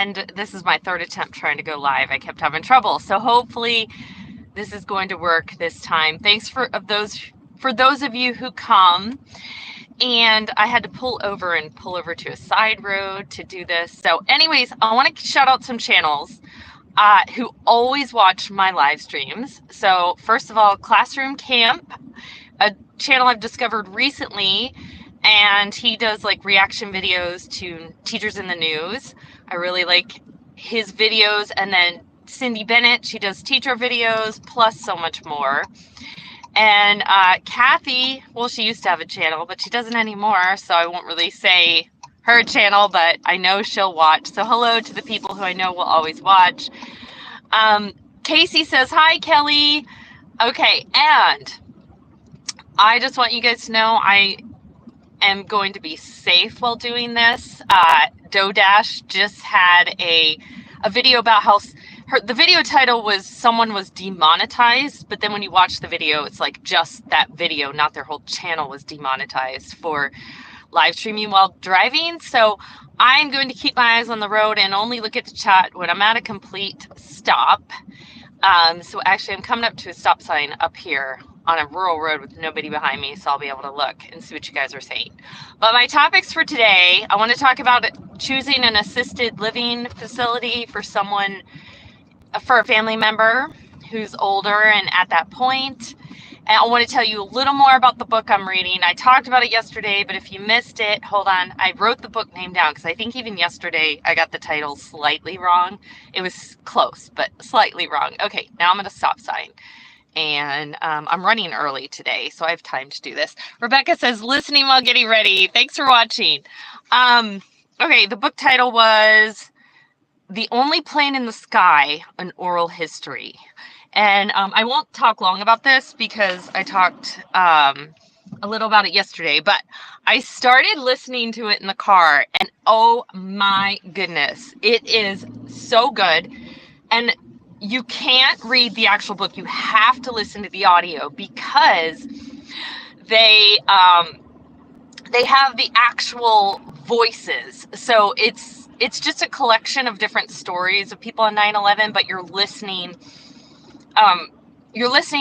And this is my third attempt trying to go live. I kept having trouble. So hopefully this is going to work this time. Thanks for those of you who come. And I had to pull over to a side road to do this. So anyways, I want to shout out some channels who always watch my live streams. So first of all, Classroom Camp, a channel I've discovered recently, and he does like reaction videos to teachers in the news. I really like his videos. And then Cindy Bennett, she does teacher videos plus so much more. And Kathy, well, she used to have a channel, but she doesn't anymore, so I won't really say her channel, but I know she'll watch. So hello to the people who I know will always watch. Casey says, hi, Kelly. Okay, and I just want you guys to know I am going to be safe while doing this. Dodash just had a video about how the video title was someone was demonetized, but then when you watch the video, it's like just that video, not their whole channel was demonetized for live streaming while driving. So I'm going to keep my eyes on the road and only look at the chat when I'm at a complete stop. So actually I'm coming up to a stop sign up here on a rural road with nobody behind me, so I'll be able to look and see what you guys are saying. But my topics for today, I want to talk about choosing an assisted living facility for a family member who's older and at that point. And I want to tell you a little more about the book I'm reading. I talked about it yesterday, but if you missed it, hold on. I wrote the book name down because I think even yesterday I got the title slightly wrong. It was close, but slightly wrong. Okay, now I'm at a stop sign. And I'm running early today, so I have time to do this. Rebecca says, listening while getting ready. Thanks for watching. Okay, the book title was The Only Plane in the Sky, An Oral History. And I won't talk long about this because I talked a little about it yesterday, but I started listening to it in the car, and oh my goodness, it is so good. And you can't read the actual book. You have to listen to the audio because they have the actual voices. So it's just a collection of different stories of people on 9/11, but you're listening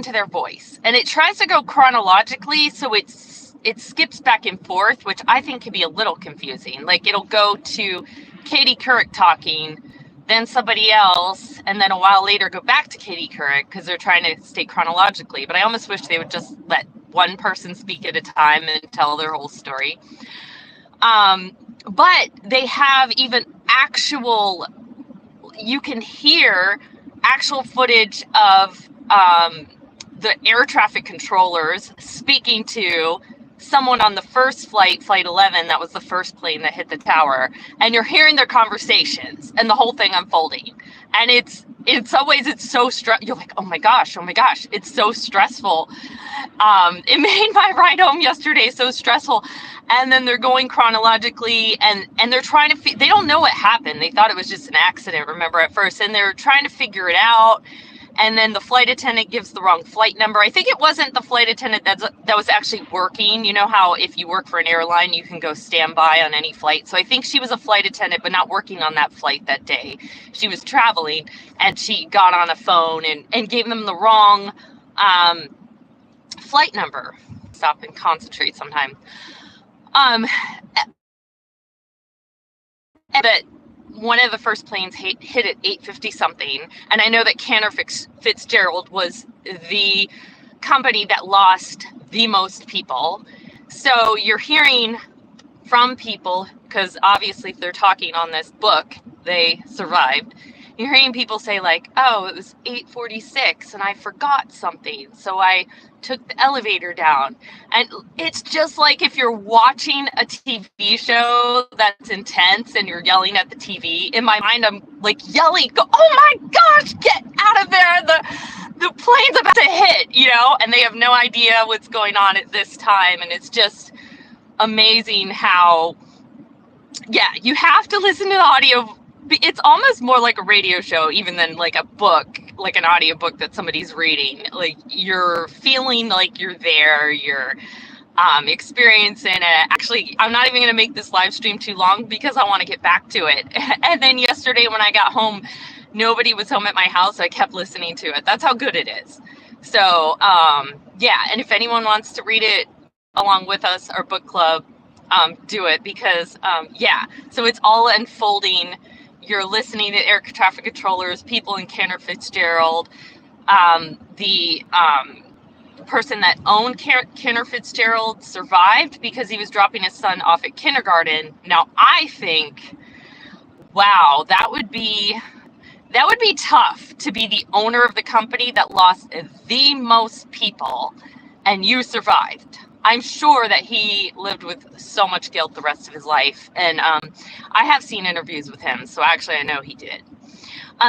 to their voice. And it tries to go chronologically, so it skips back and forth, which I think can be a little confusing. Like it'll go to Katie Couric talking, then somebody else, and then a while later go back to Katie Couric because they're trying to stay chronologically. But I almost wish they would just let one person speak at a time and tell their whole story. But they have even you can hear actual footage of the air traffic controllers speaking to someone on the first flight 11, that was the first plane that hit the tower, and you're hearing their conversations and the whole thing unfolding. And it's, in some ways, it's so you're like, oh my gosh, it's so stressful. It made my ride home yesterday so stressful. And then they're going chronologically, and they're trying to, they don't know what happened. They thought it was just an accident, remember, at first, and they're trying to figure it out. And then the flight attendant gives the wrong flight number. I think it wasn't the flight attendant that was actually working. You know how if you work for an airline, you can go standby on any flight. So I think she was a flight attendant, but not working on that flight that day. She was traveling, and she got on a phone and gave them the wrong flight number. Stop and concentrate sometime. But one of the first planes hit at 8:50 something, and I know that Cantor Fitzgerald was the company that lost the most people. So you're hearing from people, because obviously if they're talking on this book, they survived. You're hearing people say like, oh, it was 8:46 and I forgot something, so I took the elevator down. And it's just like if you're watching a TV show that's intense and you're yelling at the TV. In my mind, I'm like yelling, go, oh my gosh, get out of there. The plane's about to hit, and they have no idea what's going on at this time. And it's just amazing how, yeah, you have to listen to the audio. It's almost more like a radio show even than like a book, like an audio book that somebody's reading. Like you're feeling like you're there. experience in it. Actually, I'm not even going to make this live stream too long because I want to get back to it. And then yesterday when I got home, nobody was home at my house, so I kept listening to it. That's how good it is. So, yeah, and if anyone wants to read it along with us, our book club, do it because, yeah, so it's all unfolding. You're listening to air traffic controllers, people in Kenner Fitzgerald, the person that owned Kenner Fitzgerald survived because he was dropping his son off at kindergarten. Now, I think, wow, that would be tough to be the owner of the company that lost the most people and you survived. I'm sure that he lived with so much guilt the rest of his life. And I have seen interviews with him, so actually I know he did.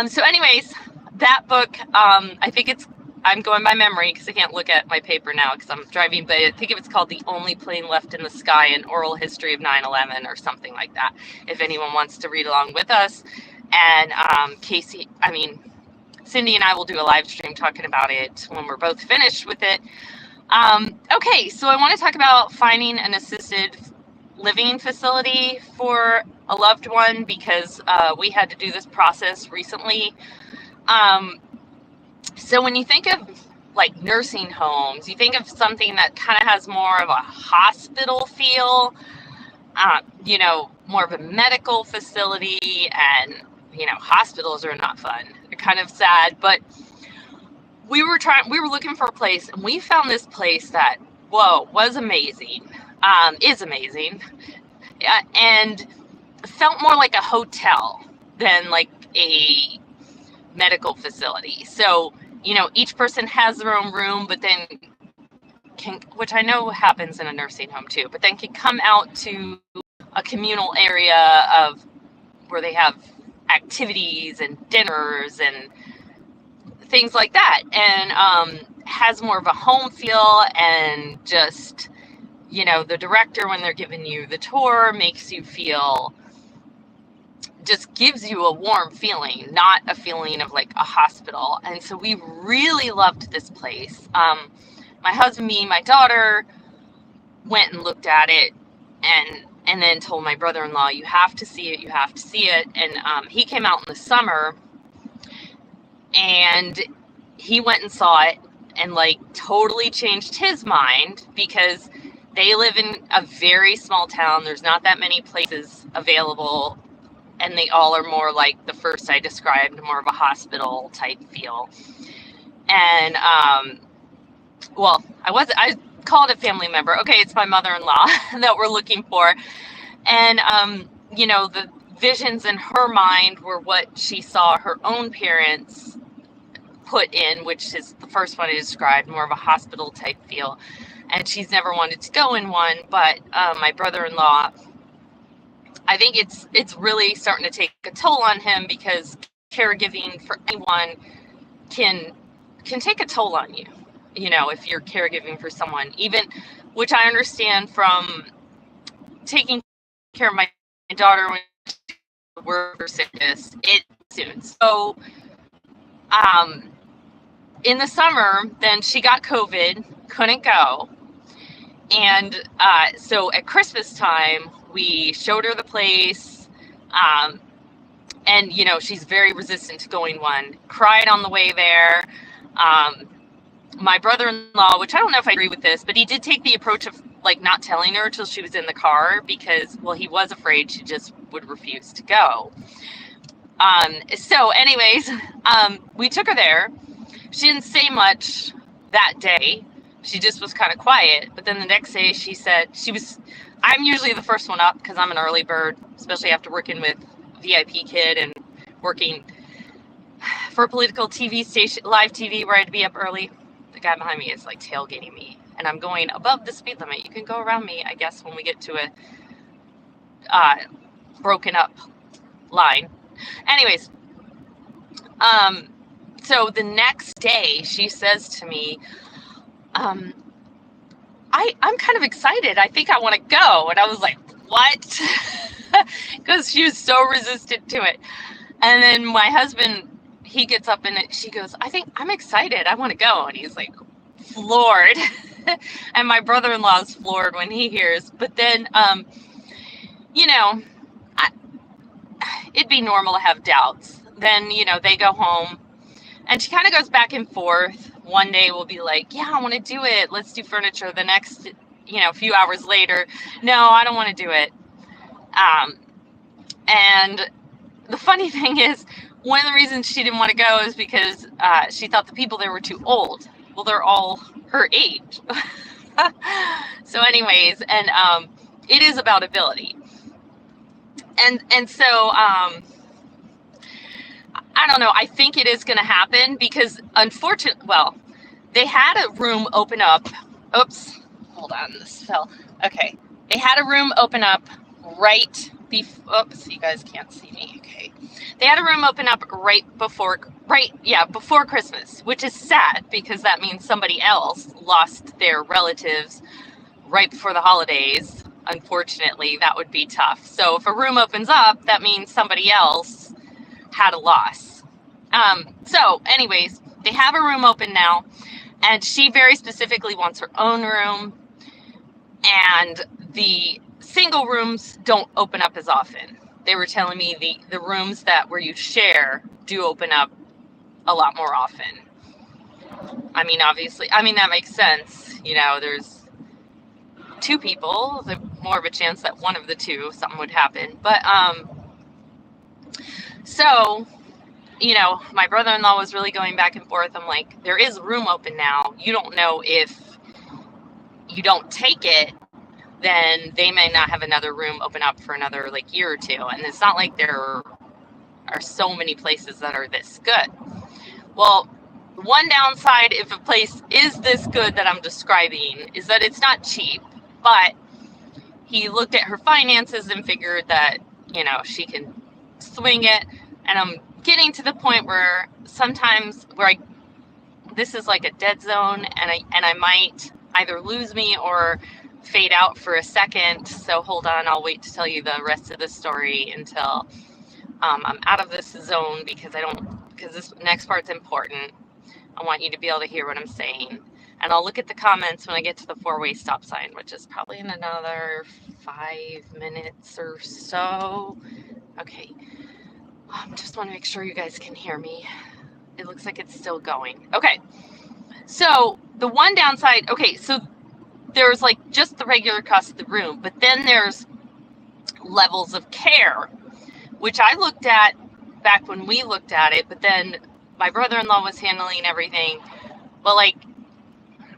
So anyways, that book, I think I'm going by memory because I can't look at my paper now because I'm driving, but I think it was called The Only Plane Left in the Sky, an Oral History of 9/11 or something like that, if anyone wants to read along with us. And Cindy and I will do a live stream talking about it when we're both finished with it. Okay, so I want to talk about finding an assisted living facility for a loved one because we had to do this process recently. So when you think of like nursing homes, you think of something that kind of has more of a hospital feel, more of a medical facility, and hospitals are not fun. They're kind of sad, but we were looking for a place, and we found this place that, was amazing, is amazing, and felt more like a hotel than like a medical facility. So, each person has their own room, but then which I know happens in a nursing home too, but then can come out to a communal area of where they have activities and dinners and things like that, and has more of a home feel, and just the director, when they're giving you the tour, makes you feel, just gives you a warm feeling, not a feeling of like a hospital. And so we really loved this place. My husband, me, my daughter went and looked at it, and then told my brother-in-law, you have to see it. And he came out in the summer, and he went and saw it, and like totally changed his mind because they live in a very small town. There's not that many places available, and they all are more like the first I described, more of a hospital type feel. And I called a family member. Okay, it's my mother-in-law that we're looking for. And the visions in her mind were what she saw her own parents put in, which is the first one I described, more of a hospital type feel. And she's never wanted to go in one, but my brother-in-law, I think it's really starting to take a toll on him, because caregiving for anyone can take a toll on you, if you're caregiving for someone, even, which I understand from taking care of my daughter when she worked for sickness, it soon. So in the summer, then she got COVID, couldn't go. And so at Christmas time, we showed her the place, and she's very resistant to going one. Cried on the way there. My brother-in-law, which I don't know if I agree with this, but he did take the approach of like not telling her till she was in the car, because he was afraid she just would refuse to go. So anyways, we took her there. She didn't say much that day. She just was kind of quiet. But then the next day she said I'm usually the first one up because I'm an early bird, especially after working with VIP Kid and working for a political TV station, live TV, where I had to be up early. The guy behind me is like tailgating me, and I'm going above the speed limit. You can go around me, I guess, when we get to a broken up line. Anyways, so the next day she says to me, I'm kind of excited. I think I want to go. And I was like, what? Because she was so resistant to it. And then my husband, he gets up and she goes, I'm excited. I want to go. And he's like floored. And my brother-in-law's floored when he hears. But then, you know, I, it'd be normal to have doubts. Then, they go home and she kind of goes back and forth. One day we'll be like, yeah, I want to do it. Let's do furniture. The next, few hours later, no, I don't want to do it. And the funny thing is, one of the reasons she didn't want to go is because she thought the people there were too old. Well, they're all her age. So anyways, and it is about ability. And so I don't know, I think it is going to happen because they had a room open up. Oops, hold on, this fell. Okay. They had a room open up oops, you guys can't see me. Okay. They had a room open up before Christmas, which is sad because that means somebody else lost their relatives right before the holidays. Unfortunately, that would be tough. So if a room opens up, that means somebody else had a loss. So anyways, they have a room open now, and she very specifically wants her own room, and the single rooms don't open up as often. They were telling me the rooms where you share do open up a lot more often. I mean, obviously, that makes sense. There's two people, there's more of a chance that one of the two, something would happen. But, so, my brother-in-law was really going back and forth. I'm like, there is room open now. You don't know if you don't take it, then they may not have another room open up for another year or two. And it's not like there are so many places that are this good. Well, one downside, if a place is this good that I'm describing, is that it's not cheap, but he looked at her finances and figured that, she can swing it. And I'm getting to the point where sometimes this is like a dead zone, and I might either lose me or fade out for a second. So hold on, I'll wait to tell you the rest of the story until I'm out of this zone, because this next part's important. I want you to be able to hear what I'm saying. And I'll look at the comments when I get to the 4-way stop sign, which is probably in another 5 minutes or so. Okay. Just want to make sure you guys can hear me. It looks like it's still going. Okay. So the one downside, so there's just the regular cost of the room, but then there's levels of care, which I looked at back when we looked at it, but then my brother-in-law was handling everything. But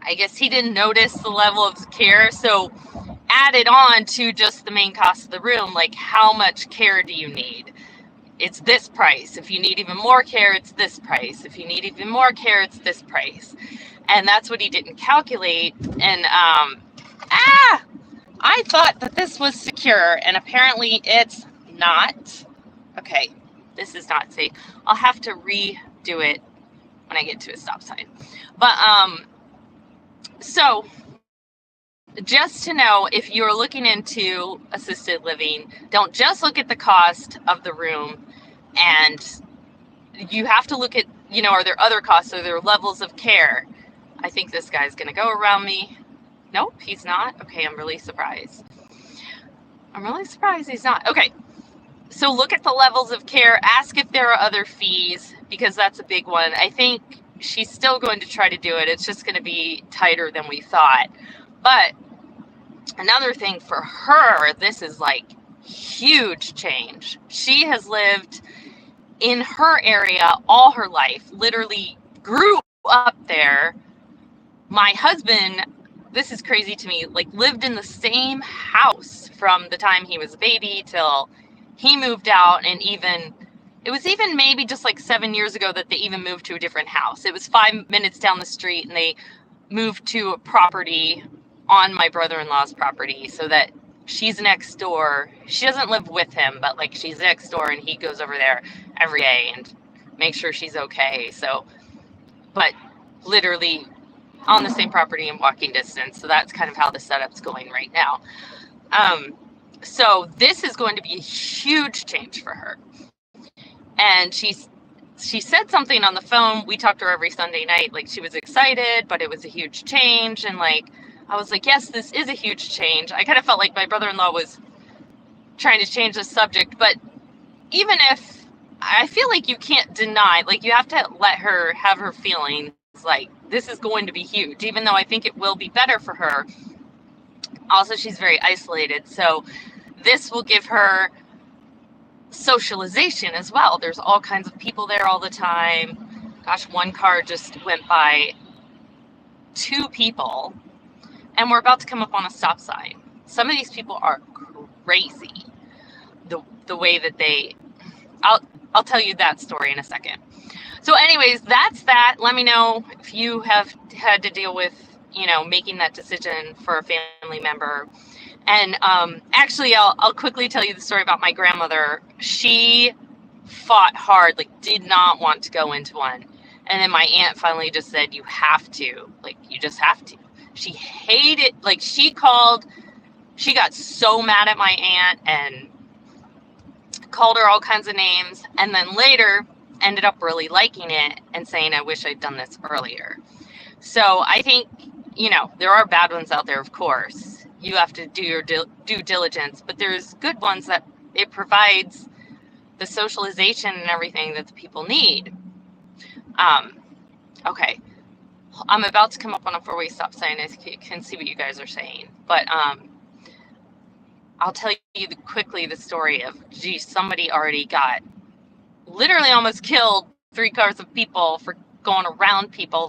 I guess he didn't notice the level of care, so added on to just the main cost of the room, how much care do you need? It's this price. If you need even more care, it's this price. If you need even more care, it's this price. And that's what he didn't calculate. And I thought that this was secure, and apparently it's not. Okay, this is not safe. I'll have to redo it when I get to a stop sign. But so just to know, if you're looking into assisted living, don't just look at the cost of the room, and you have to look at, are there other costs? Are there levels of care? I think this guy's going to go around me. Nope, he's not. Okay, I'm really surprised. I'm really surprised he's not. Okay, so look at the levels of care. Ask if there are other fees, because that's a big one. I think she's still going to try to do it. It's just going to be tighter than we thought. But another thing for her, this is huge change. She has lived in her area all her life, literally grew up there. My husband, this is crazy to me, lived in the same house from the time he was a baby till he moved out. And it was even maybe just 7 years ago that they even moved to a different house. It was 5 minutes down the street, and they moved to a property on my brother-in-law's property, so that she's next door. She doesn't live with him, but she's next door, and he goes over there every day and makes sure she's okay. So, but literally on the same property in walking distance. So that's kind of how the setup's going right now. So this is going to be a huge change for her. And she said something on the phone. We talked to her every Sunday night. She was excited, but it was a huge change. And I was like, yes, this is a huge change. I kind of felt like my brother-in-law was trying to change the subject, but even if, I feel like you can't deny, like you have to let her have her feelings, like this is going to be huge, even though I think it will be better for her. Also, she's very isolated, so this will give her socialization as well. There's all kinds of people there all the time. Gosh, one car just went by 2 people, and we're about to come up on a stop sign. Some of these people are crazy. The way that they, I'll tell you that story in a second. So anyways, that's that. Let me know if you have had to deal with, making that decision for a family member. And actually, I'll quickly tell you the story about my grandmother. She fought hard, like did not want to go into one. And then my aunt finally just said, you have to, like, you just have to. She hated, like she got so mad at my aunt and called her all kinds of names, and then later ended up really liking it and saying, I wish I'd done this earlier. So I think, there are bad ones out there, of course. You have to do your due diligence, but there's good ones that it provides the socialization and everything that the people need. Okay. I'm about to come up on a 4-way stop sign. I can see what you guys are saying, but I'll tell you quickly the story of, somebody already got literally almost killed 3 cars of people for going around people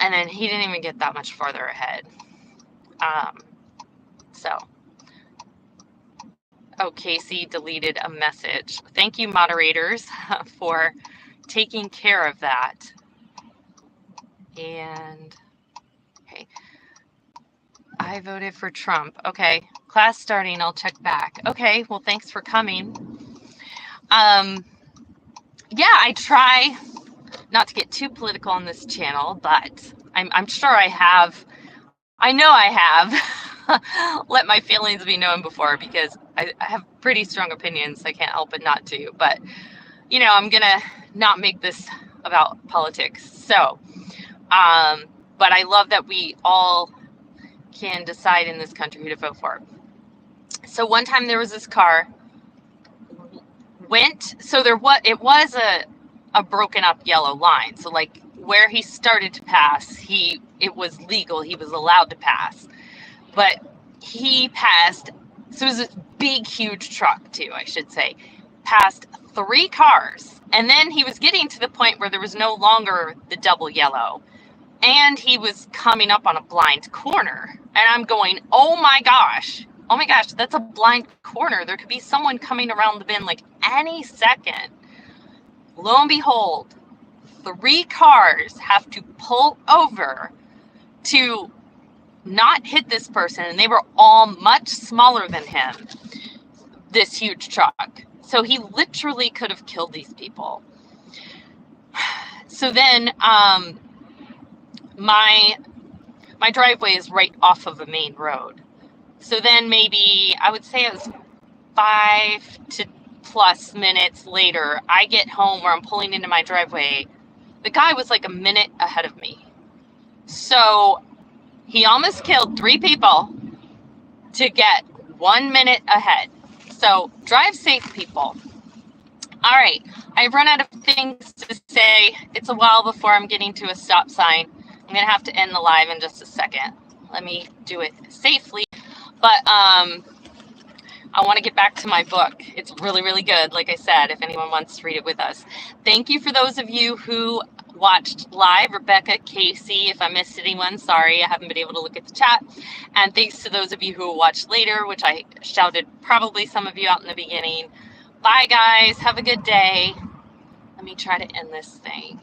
and then he didn't even get that much farther ahead. Casey deleted a message. Thank you, moderators, for taking care of that. And, okay. I voted for Trump. Okay. Class starting. I'll check back. Okay. Well, thanks for coming. Yeah, I try not to get too political on this channel, but I'm sure I have. I know I have let my feelings be known before, because I have pretty strong opinions. I can't help it not to. But, I'm going to not make this about politics. So, but I love that we all can decide in this country who to vote for. So one time there was this car it was a broken up yellow line. So like where he started to pass, it was legal. He was allowed to pass, but he passed. So it was a big, huge truck too, I should say, passed 3 cars. And then he was getting to the point where there was no longer the double yellow, and he was coming up on a blind corner. And I'm going, oh my gosh, that's a blind corner. There could be someone coming around the bend like any second. Lo and behold, 3 cars have to pull over to not hit this person, and they were all much smaller than him, this huge truck. So he literally could have killed these people. So then my driveway is right off of a main road. So then maybe I would say it was 5 to plus minutes later, I get home where I'm pulling into my driveway. The guy was like a minute ahead of me. So he almost killed 3 people to get 1 minute ahead. So drive safe, people. All right, I've run out of things to say. It's a while before I'm getting to a stop sign. I'm going to have to end the live in just a second. Let me do it safely. But I want to get back to my book. It's really, really good. Like I said, if anyone wants to read it with us. Thank you for those of you who watched live. Rebecca, Casey, if I missed anyone, sorry, I haven't been able to look at the chat. And thanks to those of you who watched later, which I shouted probably some of you out in the beginning. Bye, guys. Have a good day. Let me try to end this thing.